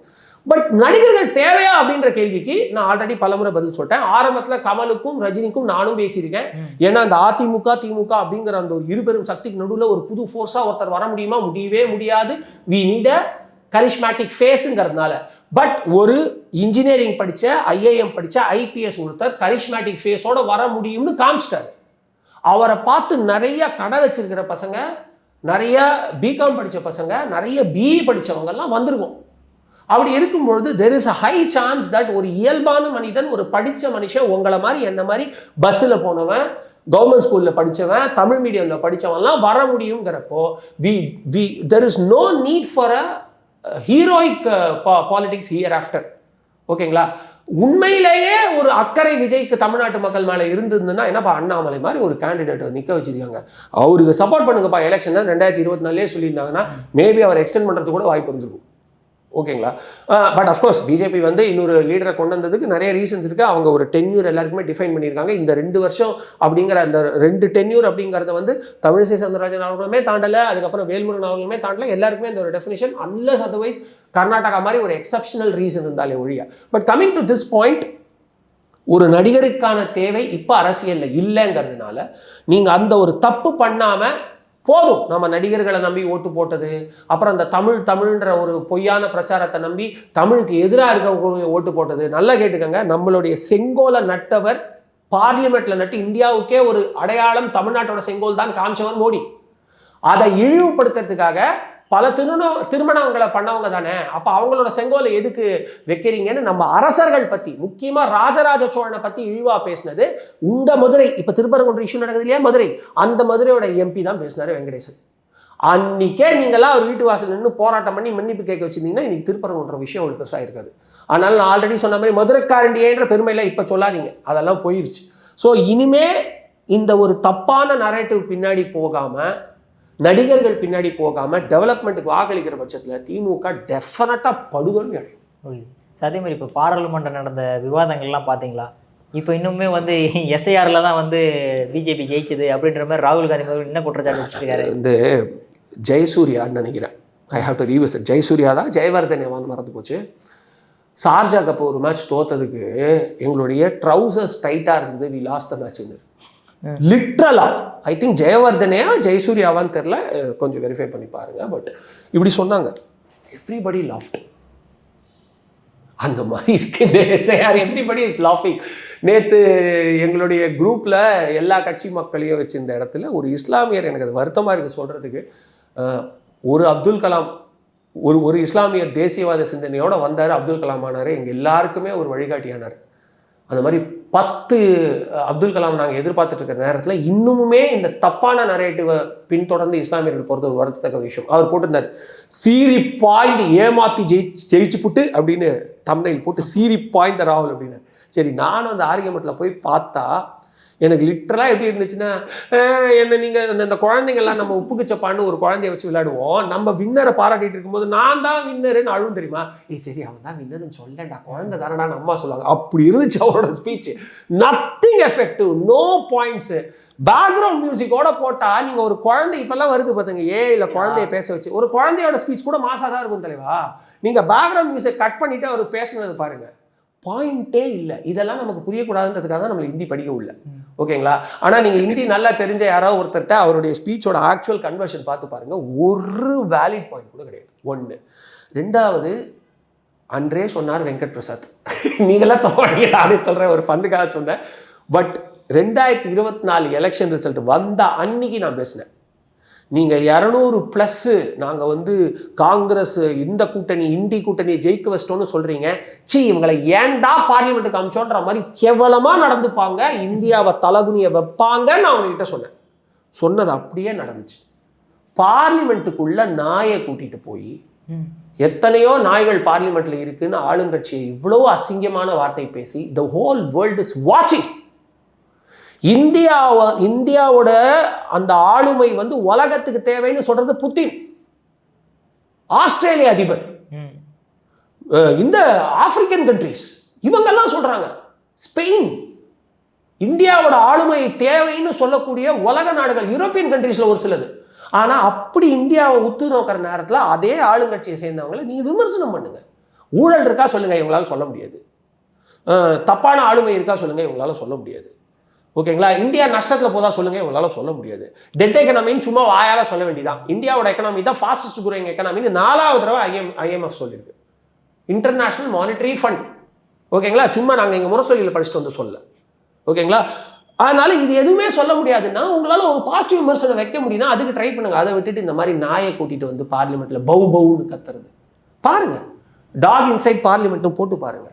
பட் நடிகர்கள் தேவையா அப்படின்ற கேள்விக்கு நான் ஆல்ரெடி பலமுறை பதில் சொல்லிட்டேன். ஆரம்பத்தில் கமலுக்கும் ரஜினிக்கும் நானும் பேசியிருக்கேன். ஏன்னா அந்த அதிமுக திமுக அப்படிங்கிற அந்த ஒரு இருபெரும் சக்திக்கு நடுவில் ஒரு புது ஃபோர்ஸா ஒருத்தர் வர முடியுமா? முடியவே முடியாது. வி நீட் அ கரிஷ்மேட்டிக் ஃபேஸுங்கிறதுனால. பட் ஒரு இன்ஜினியரிங் படித்த, ஐஏஎம் படித்த, ஐபிஎஸ் ஒருத்தர் கரிஷ்மேட்டிக் ஃபேஸோட வர முடியும்னு காமிச்சிட்டாரு. அவரை பார்த்து நிறைய கடை வச்சிருக்கிற பசங்க, நிறைய பிகாம் படித்த பசங்க, நிறைய பிஇ படித்தவங்கெல்லாம் வந்திருக்கும். அப்படி இருக்கும்பொழுது there is a high chance that ஒரு இயல்பான மனிதன், ஒரு படித்த மனுஷன், உங்களை மாதிரி என்ன மாதிரி பஸ்ஸில் போனவன், கவர்மெண்ட் ஸ்கூலில் படித்தவன், தமிழ் மீடியமில் படித்தவன்லாம் வர முடியுங்கிறப்போ there is no need for a heroic politics hereafter. ஓகேங்களா? உண்மையிலேயே ஒரு அக்கறை விஜய்க்கு தமிழ்நாட்டு மக்கள் மேலே இருந்ததுன்னா என்னப்பா, அண்ணாமலை மாதிரி ஒரு கேண்டிடேட்டை நிற்க வச்சிருக்காங்க, அவருக்கு சப்போர்ட் பண்ணுங்கப்பா, எலெக்ஷன் 2024 சொல்லியிருந்தாங்கன்னா மேபி அவர் எக்ஸ்டெண்ட் பண்ணுறது கூட வாய்ப்பு இருந்திருக்கும். ஓகேங்களா? பட் அஃப்கோர்ஸ் பிஜேபி வந்து இன்னொரு லீடரை கொண்டு வந்ததுக்கு நிறைய ரீசன்ஸ் இருக்குது. அவங்க ஒரு டென்யூர் எல்லாருக்குமே டிஃபைன் பண்ணியிருக்காங்க. இந்த 2 வருஷம் அப்படிங்கிற அந்த 2 டென்யூர் அப்படிங்கிறத வந்து தமிழிசை சவுந்தரராஜன் அவர்களுமே தாண்டலை, அதுக்கப்புறம் வேல்முருகன் அவர்களுமே தாண்டலை. எல்லாருக்குமே இந்த ஒரு டெஃபினிஷன், அன்லஸ் அதர்வைஸ் கர்நாடகா மாதிரி ஒரு எக்ஸப்ஷனல் ரீசன் இருந்தாலே ஒழிய. But coming to this point, ஒரு நடிகருக்கான தேவை இப்போ அரசியலில் இல்லைங்கிறதுனால நீங்கள் அந்த ஒரு தப்பு பண்ணாமல் போதும், நம்ம நடிகர்களை நம்பி ஓட்டு போட்டது, அப்புறம் அந்த தமிழ்ன்ற ஒரு பொய்யான பிரச்சாரத்தை நம்பி தமிழுக்கு எதிராக இருக்கவங்க ஓட்டு போட்டது. நல்லா கேட்டுக்கங்க, நம்மளுடைய செங்கோலை நட்டவர், பார்லிமெண்ட்ல நட்டு இந்தியாவுக்கே ஒரு அடையாளம் தமிழ்நாட்டோட செங்கோல் தான் காமிச்சவர் மோடி. அதை இழிவுபடுத்துறதுக்காக பல திருமணங்களை பண்ணவங்க தானே. அப்போ அவங்களோட செங்கோலை எதுக்கு வைக்கிறீங்கன்னு நம்ம அரசர்கள் பற்றி, முக்கியமாக ராஜராஜ சோழனை பற்றி இழிவாக பேசினது இந்த மதுரை, இப்போ திருப்பரங்குன்ற இஷ்யூ நடக்குது இல்லையா, மதுரை, அந்த மதுரையோட எம்பி தான் பேசினார் வெங்கடேசன். அன்னைக்கே நீங்களாம் ஒரு வீட்டு வாசல் நின்று போராட்டம் பண்ணி மன்னிப்பு கேட்க வச்சிருந்தீங்கன்னா இன்னைக்கு திருப்பரங்குன்ற விஷயம் உங்களுக்கு பெருசாக இருக்காது. அதனால நான் ஆல்ரெடி சொன்ன மாதிரி மதுரைக்காரண்டியேன்ற பெருமையில் இப்போ சொல்லாதீங்க, அதெல்லாம் போயிருச்சு. ஸோ இனிமே இந்த ஒரு தப்பான நரேட்டிவ் பின்னாடி போகாமல், நடிகர்கள் பின்னாடி போகாமல் டெவலப்மெண்ட்டுக்கு வாக்களிக்கிற பட்சத்தில் திமுக டெஃபினட்டாக படுதோல்வி அடையும். ஓகே, அதே மாதிரி இப்போ பாராளுமன்றம் நடந்த விவாதங்கள்லாம் பார்த்தீங்களா? இப்போ இன்னுமே வந்து எஸ்ஐஆரில் தான் வந்து பிஜேபி ஜெயிச்சது அப்படின்ற மாதிரி ராகுல் காந்தி என்ன குற்றச்சாட்டு வச்சுருக்காரு. இந்த ஜெயசூர்யான்னு நினைக்கிறேன், I have to revisit. Jayasuriya தான், ஜெயவர்தன் மறந்து போச்சு. ஷார்ஜா கப் ஒரு மேட்ச் தோத்ததுக்கு எங்களுடைய ட்ரௌசர்ஸ் டைட்டாக இருந்தது, வி லாஸ்ட் த மேட்ச்னு. லிட்ரலா ஐ திங்க் ஜெயவர்தனையா ஜெயசூர்யாவான்னு தெரில, கொஞ்சம் வெரிஃபை பண்ணி பாருங்க. பட் இப்படி சொன்னாங்க, எவ்ரிபடி லாஃப்ட். அந்த மாதிரி இருக்கு இந்த எஸ்ஐஆர், எவ்ரிபடி இஸ் லாஃபிங். நேற்று எங்களுடைய குரூப்பில் எல்லா கட்சி மக்களையும் வச்சு இந்த இடத்துல ஒரு இஸ்லாமியர், எனக்கு அது வருத்தமாக இருக்குது சொல்கிறதுக்கு, ஒரு அப்துல் கலாம், ஒரு இஸ்லாமியர் தேசியவாத சிந்தனையோடு வந்தார், அப்துல் கலாம் ஆனார், எங்கள் எல்லாருக்குமே ஒரு வழிகாட்டியானார். அந்த மாதிரி 10 அப்துல் கலாம் நாங்கள் எதிர்பார்த்துட்டு இருக்கிற நேரத்தில் இன்னுமுமே இந்த தப்பான நரேட்டிவை பின்தொடர்ந்து இஸ்லாமியர்கள் பொறுத்த ஒரு வருத்தத்தக்க விஷயம். அவர் போட்டிருந்தார், சீரி பாயிண்ட் ஏமாற்றி ஜெயிச்சு புட்டு அப்படின்னு தம்ப்நெயில் போட்டு, சீரி பாயிண்ட் ராகுல் அப்படின்னு. சரி, நானும் அந்த ஆர்கியூமெண்ட்டில் போய் பார்த்தா எனக்கு லிட்டரலாக எப்படி இருந்துச்சுன்னா, என்ன நீங்கள் இந்த குழந்தைங்கள்லாம் நம்ம உப்புக்கு சப்பான்னு ஒரு குழந்தைய வச்சு விளையாடுவோம், நம்ம வின்னரை பாராட்டிட்டு இருக்கும்போது நான் தான் வின்னருன்னு அழுவும் தெரியுமா. சரி, அவன் தான் வின்னர்னு சொல்லண்டா, குழந்தை தானடான்னு அம்மா சொல்லுவாங்க. அப்படி இருந்துச்சு அவரோட speech. Nothing effective, no points. Background மியூசிக்கோட போட்டால் நீங்கள் ஒரு குழந்தை இப்போல்லாம் வருது பார்த்துங்க, இல்லை குழந்தைய பேச வச்சு, ஒரு குழந்தையோட ஸ்பீச் கூட மாசாக தான் இருக்கும் தலைவா. நீங்கள் பேக்ரவுண்ட் மியூசிக் கட் பண்ணிவிட்டு அவர் பேசுனது பாருங்கள், பாயிண்டே இல்லை. இதெல்லாம் நமக்கு புரியக்கூடாதுன்றதுக்காக தான் நம்மளை ஹிந்தி படிக்க உள்ள. ஓகேங்களா? ஆனால் நீங்கள் ஹிந்தி நல்லா தெரிஞ்ச யாராவது ஒருத்தர்கிட்ட அவருடைய ஸ்பீச்சோட ஆக்சுவல் கன்வர்ஷன் பார்த்து பாருங்கள், ஒரு வேலிட் பாயிண்ட் கூட கிடையாது. 1. 2வது, அன்றே சொன்னார் வெங்கட் பிரசாத். நீங்களாம் தோணுங்க, நானே சொல்கிறேன், ஒரு ஃபண்டுக்காக சொன்னேன். பட் 2024 எலெக்ஷன் ரிசல்ட் வந்த அன்னைக்கு நான் பேசினேன், நீங்கள் 200+ நாங்கள் வந்து காங்கிரஸ் இந்த கூட்டணி இண்டி கூட்டணி ஜெயிக்க வச்சிட்டோன்னு சொல்கிறீங்க. இவங்களை ஏன்டா பார்லிமெண்ட்டுக்கு அமிச்சோன்ற மாதிரி கேவலமாக நடந்துப்பாங்க, இந்தியாவை தலகுனியை வைப்பாங்கன்னு நான் அவங்ககிட்ட சொன்னேன். சொன்னது அப்படியே நடந்துச்சு. பார்லிமெண்ட்டுக்குள்ள நாயை கூட்டிட்டு போய், எத்தனையோ நாய்கள் பார்லிமெண்ட்ல இருக்குன்னு ஆளுங்கட்சியை இவ்வளவு அசிங்கமான வார்த்தை பேசி த ஹோல் வேர்ல்ட் இஸ் வாட்சிங். இந்தியாவோட அந்த ஆளுமை வந்து உலகத்துக்கு தேவைன்னு சொல்றது புத்தின், ஆஸ்திரேலிய அதிபர், இந்த ஆப்பிரிக்கன் கண்ட்ரிஸ் இவங்கெல்லாம் சொல்றாங்க. ஸ்பெயின் இந்தியாவோட ஆளுமை தேவைன்னு சொல்லக்கூடிய உலக நாடுகள், யூரோப்பியன் கண்ட்ரீஸ்ல ஒரு சிலது. ஆனா அப்படி இந்தியாவை உத்து நோக்கிற நேரத்தில் அதே ஆளுங்கட்சியை சேர்ந்தவங்களை நீங்க விமர்சனம் பண்ணுங்க. ஊழல் இருக்கா சொல்லுங்க, இவங்களால சொல்ல முடியாது. தப்பான ஆளுமை இருக்கா சொல்லுங்க, இவங்களால சொல்ல முடியாது. ஓகேங்களா? இந்தியா நஷ்டத்தில் போதா சொல்லுங்க, இவங்களால சொல்ல முடியாது. டெட் எக்கனாமின்னு சும்மா வாயால சொல்ல வேண்டியதான். இந்தியாவோட எக்கனாமி தான் ஃபாஸ்டஸ்ட் குரோயிங் எக்கனாமின்னு 4வது தடவை ஐஎம்எஃப் சொல்லியிருக்கு, இன்டர்நேஷனல் மானிட்டரி ஃபண்ட். ஓகேங்களா? சும்மா நாங்கள் இங்கே முரசொலியில் படிச்சுட்டு வந்து சொல்ல. ஓகேங்களா? அதனால இது எதுவுமே சொல்ல முடியாதுன்னா உங்களால ஒரு பாசிட்டிவ் விமர்சனம் வைக்க முடியும்னா அதுக்கு ட்ரை பண்ணுங்க. அதை விட்டுட்டு இந்த மாதிரி நாயை கூட்டிட்டு வந்து பார்லிமெண்ட்ல பவு பவுன்னு கத்துறது பாருங்க. டாக் இன்சைட் பார்லிமெண்ட்டும் போட்டு பாருங்க.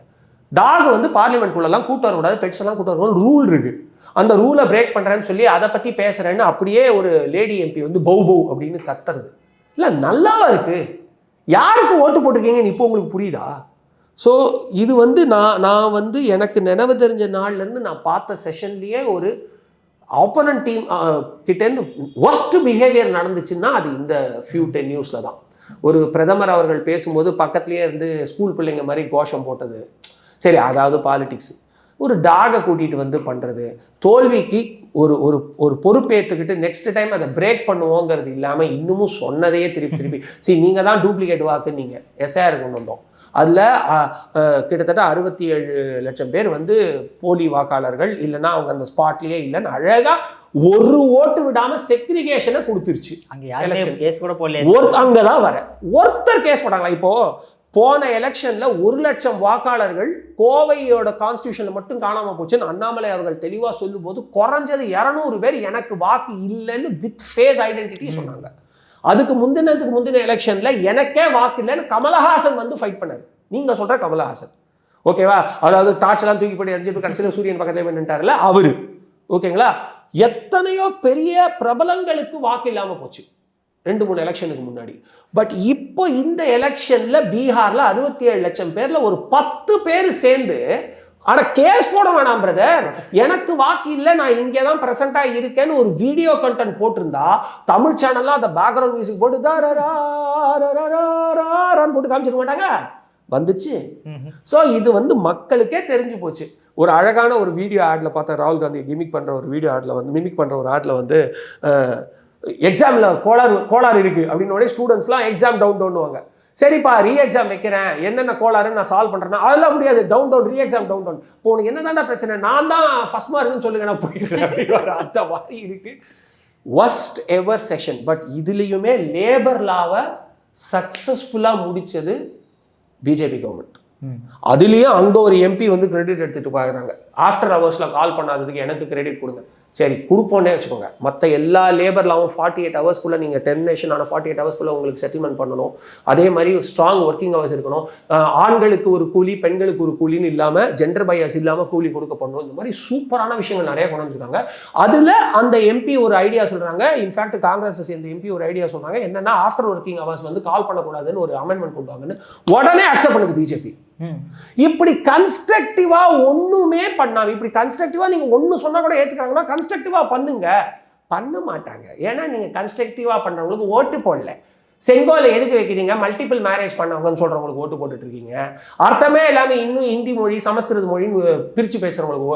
டாக் வந்து பார்லிமெண்ட்குள்ளெல்லாம் கூட்டு வரக்கூடாது, பெட்ஸ் எல்லாம் கூட்டு வரக்கூடாது ரூல் இருக்கு. அந்த ரூலை பிரேக் பண்றேன்னு சொல்லி அதை பத்தி பேசுறேன்னு அப்படியே ஒரு லேடி எம்பி வந்து பவு பவு அப்படின்னு கத்துறது இல்லை, நல்லாவா இருக்கு? யாருக்கு ஓட்டு போட்டிருக்கீங்கன்னு இப்போ உங்களுக்கு புரியுதா? ஸோ இது வந்து நான் வந்து எனக்கு நினைவு தெரிஞ்ச நாள்லேருந்து நான் பார்த்த செஷன்லேயே ஒரு ஆப்போனன்ட் டீம் கிட்டேருந்து ஒர்ஸ்ட் பிஹேவியர் நடந்துச்சுன்னா அது இந்த ஃபியூ 10 நியூஸில் தான். ஒரு பிரதமர் அவர்கள் பேசும்போது பக்கத்துலேயே இருந்து ஸ்கூல் பிள்ளைங்க மாதிரி கோஷம் போட்டது, சரி அதாவது பாலிடிக்ஸ். ஒரு டாகை கூட்டிகிட்டு வந்து பண்ணுறது, தோல்விக்கு ஒரு ஒரு ஒரு பொறுப்பேற்றுக்கிட்டு நெக்ஸ்ட் டைம் அதை பிரேக் பண்ணுவோங்கிறது இல்லாமல் இன்னமும் சொன்னதையே திருப்பி நீங்கள் தான் டூப்ளிகேட் வாக்குன்னு நீங்கள் எஸ்ஐஆர் கொண்டு வந்தோம். அதில் கிட்டத்தட்ட 67 லட்சம் பேர் வந்து போலி வாக்காளர்கள், இல்லைன்னா அவங்க அந்த ஸ்பாட்லேயே இல்லைன்னு அழகாக ஒரு ஓட்டு விடாமல் செக்ரிகேஷனை கொடுத்துருச்சு. அங்கதான் வர ஒருத்தர் கேஸ் போட்டாங்களா? இப்போ போன எலெக்ஷன்ல 1 லட்சம் வாக்காளர்கள் கோவையோட கான்ஸ்டியூஷன்ல மட்டும் காணாம போச்சுன்னு அண்ணாமலை அவர்கள் தெளிவா சொல்லும் போது குறைஞ்சது 200 பேர் எனக்கு வாக்கு இல்லைன்னு வித் ஃபேஸ் ஐடென்டிட்டி சொன்னாங்க. அதுக்கு முந்தின எலெக்ஷன்ல எனக்கே வாக்கு இல்லைன்னு கமலஹாசன் வந்து ஃபைட் பண்ணாரு. நீங்க சொல்ற கமலஹாசன், ஓகேவா? அதாவது டார்ச் எல்லாம் தூக்கி போட்டு எரிஞ்சிட்டு கடைசியில் சூரியன் பக்கத்துல நின்னுட்டாருல அவரு, ஓகேங்களா? எத்தனையோ பெரிய பிரபலங்களுக்கு வாக்கு இல்லாம போச்சு 2-3 எலெக்ஷனுக்கு முன்னாடி. பட் இப்போ இந்த எலெக்ஷன்ல பீகார்ல 67 லட்சம் பேர்ல ஒரு 10 பேர் சேர்ந்து ஆனா கேஸ் போட வேணாம் பிரதர், எனக்கு வாக்கு இல்லை, நான் இங்கே தான் பிரசண்டா இருக்கேன்னு ஒரு வீடியோ கண்டென்ட் போட்டிருந்தா தமிழ் சேனல்ல அந்த பேக்ரவுண்ட் மியூசிக் போட்டு போட்டு காமிச்சிருக்க மாட்டாங்க, வந்துச்சு. ஸோ இது வந்து மக்களுக்கே தெரிஞ்சு போச்சு. ஒரு அழகான ஒரு வீடியோ ஆட்ல பார்த்தா ராகுல் காந்தி மிமிக் பண்ற ஒரு வீடியோ ஆட்ல வந்து மிமிக் பண்ற ஒரு ஆட்ல வந்து எக்ஸாம்ல கோளாறு இருக்கு அப்படின்னு ஸ்டூடெண்ட்ஸ்லாம் எக்ஸாம் டவுன்வாங்க. சரிப்பா ரீ எக்ஸாம் வைக்கிறேன், என்னென்ன கோளாறுன்னு நான் சால்வ் பண்றேன்னா அதெல்லாம் முடியாது, டவுன் ரீ எக்ஸாம் டவுன். இப்போ உனக்கு என்னதான்டா பிரச்சனை, நான் தான் ஃபர்ஸ்ட் மார்க்னு சொல்லுங்க நான் போயிடுறேன் அப்படின்னு அந்த மாதிரி இருக்கு. worst ever session. பட் இதுலயுமே லேபர் லாவை சக்சஸ்ஃபுல்லா முடிச்சது பிஜேபி கவர்மெண்ட். அதுலயும் அங்க ஒரு எம்பி வந்து கிரெடிட் எடுத்துட்டு பாக்குறாங்க. ஆஃப்டர் ஹவர்ஸ்ல கால் பண்ணாததுக்கு எனக்கு கிரெடிட் கொடுங்க. சரி கொடுப்போன்னே வச்சுக்கோங்க. மற்ற எல்லா லேபர்லாவும் 48 ஹவர்ஸ்க்குள்ளே நீங்கள் டெர்மினேஷன் ஆன 48 ஹவர்ஸ்க்குள்ளே உங்களுக்கு செட்டில்மெண்ட் பண்ணணும். அதே மாதிரி ஸ்ட்ராங் ஒர்க்கிங் ஹவர்ஸ் இருக்கணும். ஆண்களுக்கு ஒரு கூலி பெண்களுக்கு ஒரு கூலின்னு இல்லாமல் ஜெண்டர் பையஸ் இல்லாமல் கூலி கொடுக்கப்படணும். இந்த மாதிரி சூப்பரான விஷயங்கள் நிறைய கொண்டு வந்துருக்காங்க. அதில் அந்த எம்பி ஒரு ஐடியா சொல்கிறாங்க. இன்ஃபேக்ட் காங்கிரஸ் சேர்ந்த எம்பி ஒரு ஐடியா சொல்கிறாங்க, என்னன்னா ஆஃப்டர் ஒர்க்கிங் ஹவர்ஸ் வந்து கால் பண்ணக்கூடாதுன்னு ஒரு அமெண்ட்மெண்ட் கொண்டு வாங்கன்னு உடனே அக்செப்ட் பண்ணுது பிஜேபி. இப்படி கன்ஸ்ட்ரக்டிவா ஒண்ணுமே பண்ணாம, இப்படி கன்ஸ்ட்ரக்டிவா நீங்க ஒண்ணு சொன்னா கூட ஏத்துக்காங்கன்னா கன்ஸ்ட்ரக்டிவா பண்ணுங்க, பண்ண மாட்டாங்க. ஏன்னா நீங்க கன்ஸ்ட்ரக்டிவா பண்றவங்களுக்கு ஓட்டு போடல. செங்கோலை எதுக்கு வைக்கிறீங்க? மல்டிபிள் மேரேஜ் பண்ணவங்கன்னு சொல்றவங்களுக்கு ஓட்டு போட்டுட்டு இருக்கீங்க. அர்த்தமே எல்லாமே இன்னும் ஹிந்தி மொழி சமஸ்கிருத மொழின்னு பிரிச்சு பேசுறவங்களுக்கு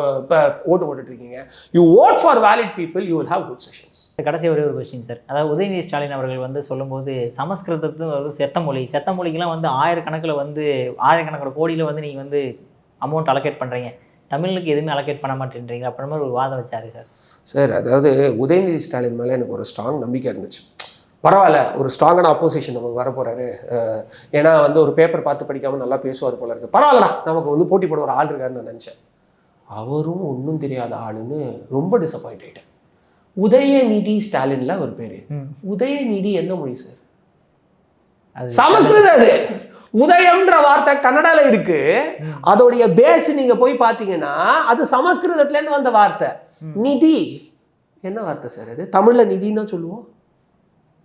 ஓட்டு போட்டுட்டு இருக்கீங்க. You vote for valid people, you will have good sessions. கடைசி ஒரே ஒரு கொஸ்டின் சார். அதாவது உதயநிதி ஸ்டாலின் அவர்கள் வந்து சொல்லும்போது சமஸ்கிருதத்துக்கு வந்து செத்த மொழிக்கெல்லாம் வந்து ஆயிரக்கணக்கான கோடியில் வந்து நீங்கள் வந்து அமௌண்ட் அலோகேட் பண்ணுறீங்க, தமிழுக்கு எதுவுமே அலோகேட் பண்ண மாட்டேன்றீங்க அப்படின்ற மாதிரி ஒரு வாதம் வச்சாரு சார். சார் அதாவது உதயநிதி ஸ்டாலின் மேலே எனக்கு ஒரு ஸ்ட்ராங் நம்பிக்கை இருந்துச்சு. பரவாயில்ல, ஒரு ஸ்ட்ராங்கான அப்போசிஷன் நமக்கு வரப்போறாரு. ஏன்னா வந்து ஒரு பேப்பர் பார்த்து படிக்காமல் நல்லா பேசுவார் போல இருக்கு. பரவாயில்லடா, நமக்கு வந்து போட்டி போட ஒரு ஆள் இருக்காருன்னு நான் நினச்சேன். அவரும் ஒன்றும் தெரியாத ஆளுன்னு ரொம்ப டிசப்பாயிண்ட் ஆகிட்டேன். உதயநிதி ஸ்டாலின்ல ஒரு பேரு. ம். உதயநிதி என்ன மொழி சார்? அது சமஸ்கிருதம். அது உதயம்ன்ற வார்த்தை கன்னடால இருக்கு. அதோடைய பேஸ் நீங்க போய் பாத்தீங்கன்னா அது சமஸ்கிருதத்துல இருந்து வந்த வார்த்தை. நிதி என்ன வார்த்தை சார் அது? தமிழ்ல நிதின்னு சொல்லுவோம்.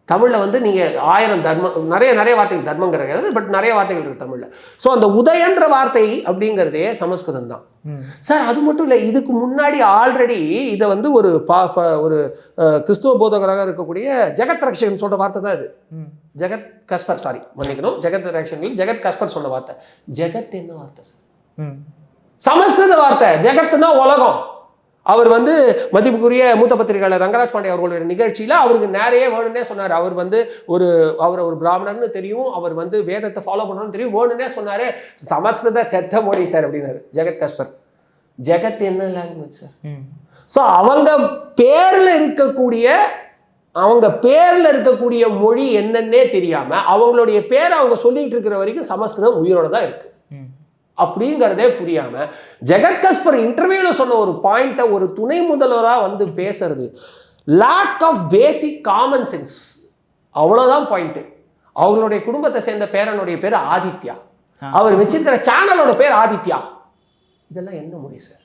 தமிழ்ல வந்து நீங்க 1000 தர்மம், நிறைய வார்த்தைகள், தர்மங்கிறது பட் நிறைய வார்த்தைகள் இருக்கு தமிழ்ல. ஸோ அந்த உதயன்ற வார்த்தை அப்படிங்கிறதே சமஸ்கிருதம் தான் சார். அது மட்டும் இல்லை, இதுக்கு முன்னாடி ஆல்ரெடி இதை வந்து ஒரு ஒரு கிறிஸ்துவ போதகராக இருக்கக்கூடிய ஜெகத் ரக்ஷகன் சொல்ற வார்த்தை தான் இது. ஜெகத் கஸ்பர், சாரி மன்னிக்கணும், ஜெகத் ரக்ஷகன் ஜெகத் கஸ்பர் சொன்ன வார்த்தை. ஜெகத் என்ன வார்த்தை சார்? சமஸ்கிருத வார்த்தை. ஜெகத்னா உலகம். அவர் வந்து மதிப்புக்குரிய மூத்த பத்திரிகையாளர் ரங்கராஜ் பாண்டே அவர்களுடைய நிகழ்ச்சியில் அவருக்கு நிறைய வேணும்னே சொன்னார். அவர் வந்து அவர் ஒரு பிராமணர்னு தெரியும், அவர் வந்து வேதத்தை ஃபாலோ பண்ணுறோன்னு தெரியும், வேணும்னே சொன்னார். சமஸ்கிருத செத்த மொழி சார் அப்படின்னாரு ஜெகத் கஸ்பர். ஜெகத் என்ன லாங்குவேஜ் சார்? ஸோ அவங்க பேரில் இருக்கக்கூடிய மொழி என்னன்னே தெரியாமல் அவங்களுடைய பேரை அவங்க சொல்லிட்டு இருக்கிற வரைக்கும் சமஸ்கிருதம் உயிரோட தான் இருக்கு. அப்படிங்கிறதே புரியாம ஜெகத் கஸ்பர் இன்டர்வியூல சொன்ன ஒரு பாயிண்ட்டை ஒரு துணை முதல்வராக வந்து பேசுறது, lack of basic common sense. அவ்வளோதான் பாயிண்ட். அவங்களுடைய குடும்பத்தை சேர்ந்த பேரனுடைய பேர் ஆதித்யா, அவர் வச்சிருக்கிற சேனலோட பேர் ஆதித்யா. இதெல்லாம் என்ன மொழி சார்?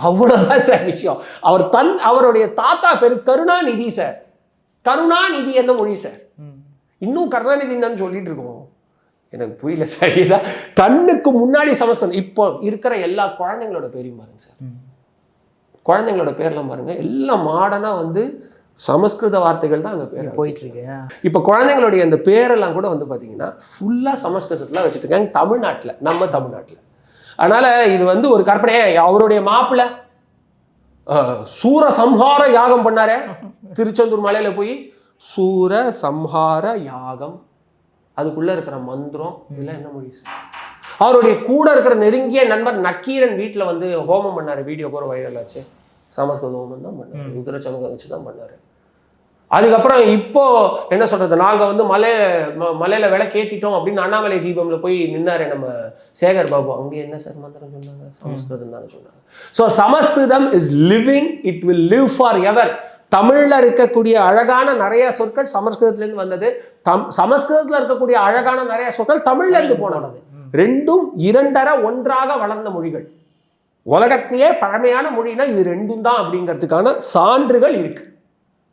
அவ்வளோதான் சார் விஷயம். அவருடைய தாத்தா பேர் கருணாநிதி சார். கருணாநிதி என்ன மொழி சார்? இன்னும் கருணாநிதின்னு தான் சொல்லிட்டு இருக்கோம். எனக்கு புரியல சார். இதான் கண்ணுக்கு முன்னாடி சமஸ்கிருதம். இப்போ இருக்கிற எல்லா குழந்தைங்களோட பேரையும் பாருங்க சார். குழந்தைங்களோட பேர்லாம் பாருங்க, எல்லாம் மாடர்னா வந்து சமஸ்கிருத வார்த்தைகள் தான் அங்கே பேர் போயிட்டு இருக்கு. இப்போ குழந்தைங்களுடைய அந்த பேரெல்லாம் கூட வந்து பார்த்தீங்கன்னா ஃபுல்லாக சமஸ்கிருதத்தில் வச்சுட்டு இருக்காங்க தமிழ்நாட்டில், நம்ம தமிழ்நாட்டில். அதனால இது வந்து ஒரு கற்பனை. அவருடைய மாப்பிள்ள சூர சம்ஹார யாகம் பண்ணாரே திருச்செந்தூர் மலையில போய், சூர சம்ஹார யாகம், அதுக்குள்ள இருக்கிற மந்திரம் இதெல்லாம் என்ன மொழி சார்? அவருடைய கூட இருக்கிற நெருங்கிய நண்பர் நக்கீரன் வீட்டில் வந்து ஹோமம் பண்ணாரு, வீடியோ கூட வைரல் ஆச்சு. சமஸ்கிருத ஹோமம் தான் பண்ணாரு, உதிர சமகம் வச்சு தான் பண்ணாரு. அதுக்கப்புறம் இப்போ என்ன சொல்றது, நாங்கள் வந்து மலையில விளக்கேற்றிட்டோம் அப்படின்னு அண்ணாமலை தீபம்ல போய் நின்னாரு நம்ம சேகர் பாபு. அங்கே என்ன சார் மந்திரம் சொன்னாங்க? சமஸ்கிருதம் தானே சொன்னாங்க. So Samskritam is living, it will live forever. தமிழ்ல இருக்கக்கூடிய அழகான நிறைய சொற்கள் சமஸ்கிருதத்திலேருந்து வந்தது. சமஸ்கிருதத்தில் இருக்கக்கூடிய அழகான நிறைய சொற்கள் தமிழ்ல இருந்து போனது. ரெண்டும் இரண்டரை ஒன்றாக வளர்ந்த மொழிகள். உலகத்திலேயே பழமையான மொழினா இது ரெண்டும் தான் அப்படிங்கிறதுக்கான சான்றுகள் இருக்கு.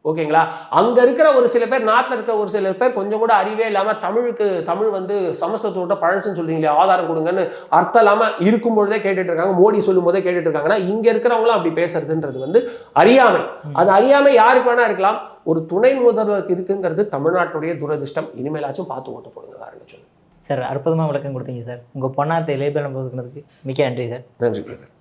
ஓகேங்களா? அங்க இருக்கிற ஒரு சில பேர், நாட்டில் இருக்கிற ஒரு சில பேர் கொஞ்சம் கூட அறிவே இல்லாம தமிழ் வந்து சமஸ்கிருதத்தோட பழசுன்னு சொல்றீங்களே, ஆதாரம் கொடுங்கன்னு அர்த்தம் இல்லாம இருக்கும் பொழுதே கேட்டுட்டு இருக்காங்க. மோடி சொல்லும் போதே கேட்டுட்டு இருக்காங்கன்னா இங்க இருக்கிறவங்களும் அப்படி பேசுறதுன்றது வந்து அறியாமை. அது அறியாமை யாருக்கு வேணா இருக்கலாம், ஒரு துணை முதல்வருக்கு இருக்குங்கிறது தமிழ்நாட்டுடைய துரதிர்ஷ்டம். இனிமேலாச்சும் பார்த்து ஓட்டு போடுங்க. வேற என்ன சொல்லுங்க சார்? அற்புதமாக விளக்கம் கொடுத்தீங்க சார். உங்கள் பொன்னாத்தை லேபிள் நம்புறதுக்கு மிக்க நன்றி சார். நன்றி பிரதர்.